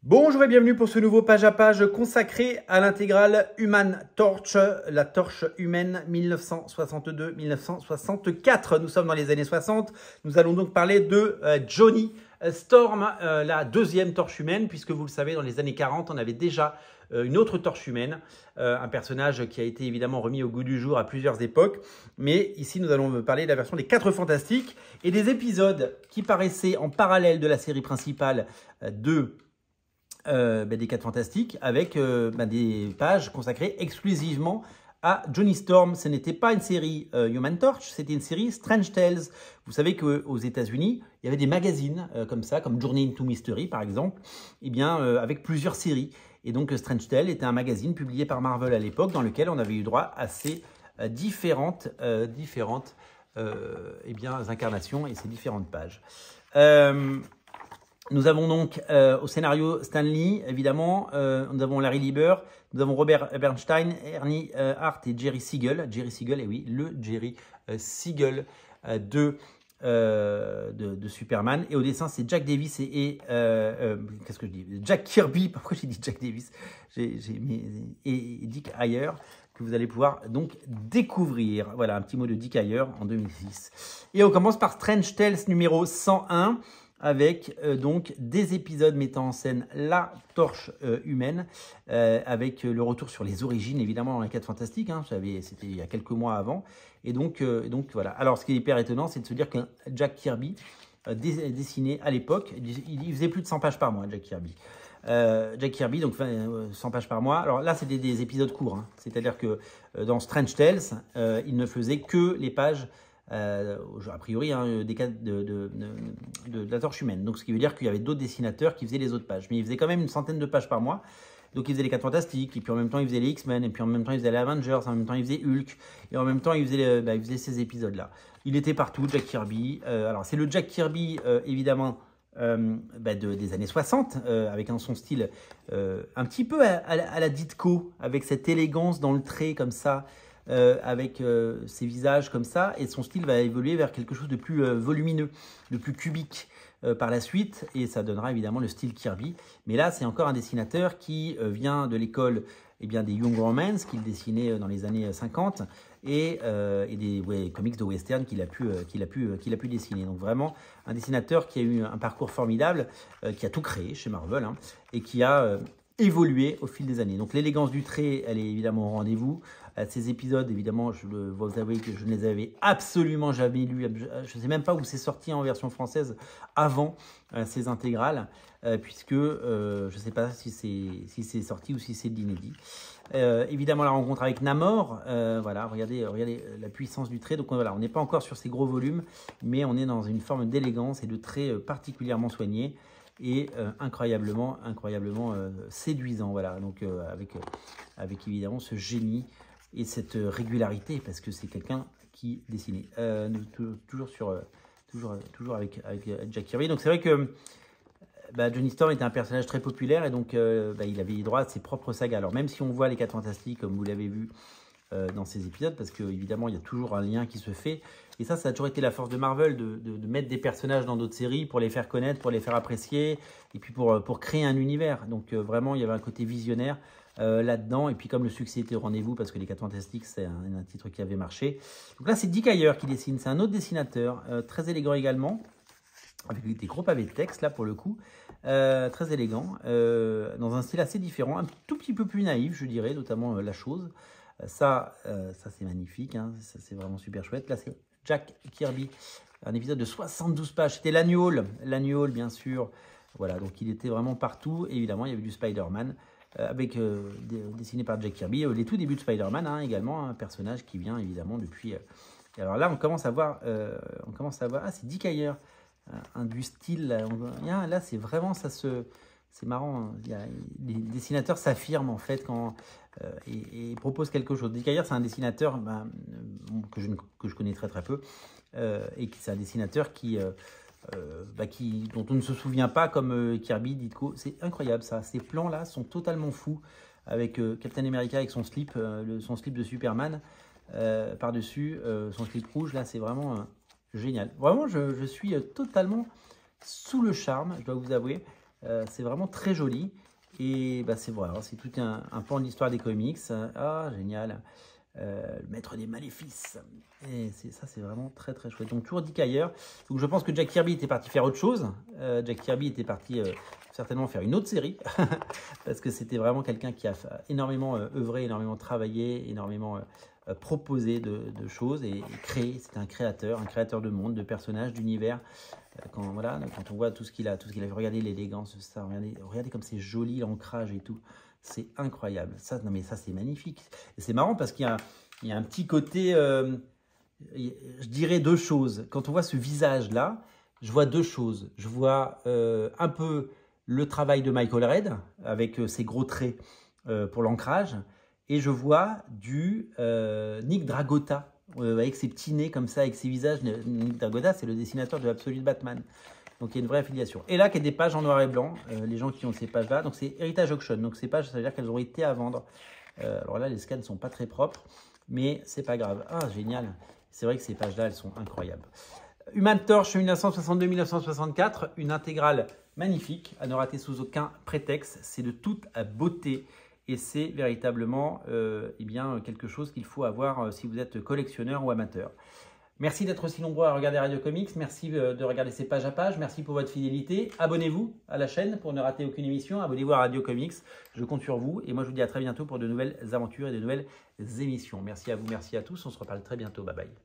Bonjour et bienvenue pour ce nouveau page à page consacré à l'intégrale Human Torch, la torche humaine 1962-1964. Nous sommes dans les années 60. Nous allons donc parler de Johnny Storm, la deuxième torche humaine, puisque vous le savez, dans les années 40, on avait déjà une autre torche humaine, un personnage qui a été évidemment remis au goût du jour à plusieurs époques. Mais ici, nous allons parler de la version des 4 Fantastiques et des épisodes qui paraissaient en parallèle de la série principale des 4 Fantastiques avec des pages consacrées exclusivement à Johnny Storm. Ce n'était pas une série Human Torch, c'était une série Strange Tales. Vous savez qu'aux États-Unis, il y avait des magazines comme ça, comme Journey into Mystery par exemple, avec plusieurs séries. Et donc Strange Tales était un magazine publié par Marvel à l'époque dans lequel on avait eu droit à ces différentes incarnations et ces différentes pages. Nous avons donc au scénario Stan Lee, évidemment, nous avons Larry Lieber, nous avons Robert Bernstein, Ernie Hart et Jerry Siegel. Jerry Siegel, et oui, le Jerry Siegel de Superman. Et au dessin, c'est Jack Davis et qu'est-ce que je dis, Jack Kirby, pourquoi j'ai dit Jack Davis, et Dick Ayer, que vous allez pouvoir donc découvrir. Voilà, un petit mot de Dick Ayer en 2006. Et on commence par Strange Tales numéro 101. Avec donc des épisodes mettant en scène la torche humaine, avec le retour sur les origines, évidemment, dans les 4 Fantastiques. Hein, c'était il y a quelques mois avant. Et donc voilà. Alors, ce qui est hyper étonnant, c'est de se dire que Jack Kirby dessinait à l'époque, il faisait plus de 100 pages par mois, Jack Kirby. Jack Kirby, donc 100 pages par mois. Alors là, c'était des épisodes courts. Hein. C'est-à-dire que dans Strange Tales, il ne faisait que les pages a priori, des cas de la torche humaine. Donc, ce qui veut dire qu'il y avait d'autres dessinateurs qui faisaient les autres pages. Mais il faisait quand même une centaine de pages par mois. Donc, il faisait les 4 Fantastiques, et puis en même temps, il faisait les X-Men, et puis en même temps, il faisait les Avengers, en même temps, il faisait Hulk, et en même temps, il faisait ces épisodes-là. Il était partout, Jack Kirby. Alors, c'est le Jack Kirby, évidemment, des années 60, avec son style un petit peu à la Ditko, avec cette élégance dans le trait, comme ça. Avec ses visages comme ça, et son style va évoluer vers quelque chose de plus volumineux, de plus cubique par la suite, et ça donnera évidemment le style Kirby. Mais là, c'est encore un dessinateur qui vient de l'école des Young Romance, qu'il dessinait dans les années 50, et des comics de western qu'il a pu dessiner. Donc vraiment, un dessinateur qui a eu un parcours formidable, qui a tout créé chez Marvel, hein, et qui a évolué au fil des années. Donc l'élégance du trait, elle est évidemment au rendez-vous. Ces épisodes, évidemment, je dois vous avouer que je ne les avais absolument jamais lus. Je ne sais même pas où c'est sorti en version française avant ces intégrales, puisque je ne sais pas si c'est sorti ou si c'est de l'inédit. Évidemment, la rencontre avec Namor, voilà, regardez la puissance du trait. Donc voilà, on n'est pas encore sur ces gros volumes, mais on est dans une forme d'élégance et de trait particulièrement soigné et incroyablement séduisant. Voilà, donc avec évidemment ce génie et cette régularité, parce que c'est quelqu'un qui dessinait. Toujours avec Jack Kirby. Donc c'est vrai que Johnny Storm était un personnage très populaire, et donc il avait eu droit à ses propres sagas. Alors même si on voit les 4 Fantastiques, comme vous l'avez vu dans ces épisodes, parce qu'évidemment il y a toujours un lien qui se fait, et ça a toujours été la force de Marvel, de mettre des personnages dans d'autres séries pour les faire connaître, pour les faire apprécier, et puis pour créer un univers. Donc vraiment il y avait un côté visionnaire là-dedans, et puis comme le succès était au rendez-vous, parce que les 4 Fantastiques, c'est un titre qui avait marché. Donc là, c'est Dick Ayer qui dessine, c'est un autre dessinateur, très élégant également, avec des gros pavés de texte, là, pour le coup, très élégant, dans un style assez différent, un tout petit peu plus naïf, je dirais, notamment La Chose. Ça c'est magnifique, hein, ça c'est vraiment super chouette. Là, c'est Jack Kirby, un épisode de 72 pages, c'était l'annual, bien sûr. Voilà, donc il était vraiment partout, et évidemment, il y avait du Spider-Man, dessiné par Jack Kirby, les tout débuts de Spider-Man, hein, également, un personnage qui vient évidemment depuis... Et alors là, on commence à voir, ah, c'est Dick Ayer, du style, là c'est vraiment, c'est marrant, hein, les dessinateurs s'affirment en fait quand et proposent quelque chose. Dick Ayer, c'est un dessinateur que je connais très peu, et c'est un dessinateur dont on ne se souvient pas, comme Kirby, Ditko. C'est incroyable ça, ces plans-là sont totalement fous, avec Captain America avec son slip, son slip de Superman par-dessus, son slip rouge, là c'est vraiment... génial. Vraiment, je suis totalement sous le charme, je dois vous avouer. C'est vraiment très joli. Et bah, c'est voilà, c'est tout un pan de l'histoire des comics. Ah, génial. Le maître des maléfices. Et ça, c'est vraiment très très chouette. Donc, toujours Dick Ayer. Donc, je pense que Jack Kirby était parti faire autre chose. Jack Kirby était parti certainement faire une autre série. Parce que c'était vraiment quelqu'un qui a énormément œuvré, énormément travaillé, énormément proposé de choses et créé. C'était un créateur de monde, de personnages, d'univers. Quand on voit tout ce qu'il a fait, regardez l'élégance, ça, regardez comme c'est joli l'ancrage et tout. C'est incroyable. Ça, non mais ça, c'est magnifique. Et c'est marrant parce qu'il y a un petit côté, je dirais deux choses. Quand on voit ce visage-là, je vois deux choses. Je vois un peu le travail de Michael Red avec ses gros traits pour l'ancrage. Et je vois du Nick Dragotta avec ses petits nez comme ça, avec ses visages. Nick Dragotta, c'est le dessinateur de Absolute Batman. Donc, il y a une vraie affiliation. Et là, il y a des pages en noir et blanc, les gens qui ont ces pages-là. Donc, c'est Heritage Auction. Donc, ces pages, ça veut dire qu'elles ont été à vendre. Alors là, les scans ne sont pas très propres, mais c'est pas grave. Ah, génial. C'est vrai que ces pages-là, elles sont incroyables. Human Torch 1962-1964, une intégrale magnifique, à ne rater sous aucun prétexte. C'est de toute beauté. Et c'est véritablement eh bien, quelque chose qu'il faut avoir si vous êtes collectionneur ou amateur. Merci d'être aussi nombreux à regarder Radio Comics. Merci de regarder ces pages à page. Merci pour votre fidélité. Abonnez-vous à la chaîne pour ne rater aucune émission. Abonnez-vous à Radio Comics. Je compte sur vous. Et moi, je vous dis à très bientôt pour de nouvelles aventures et de nouvelles émissions. Merci à vous, merci à tous. On se reparle très bientôt. Bye bye.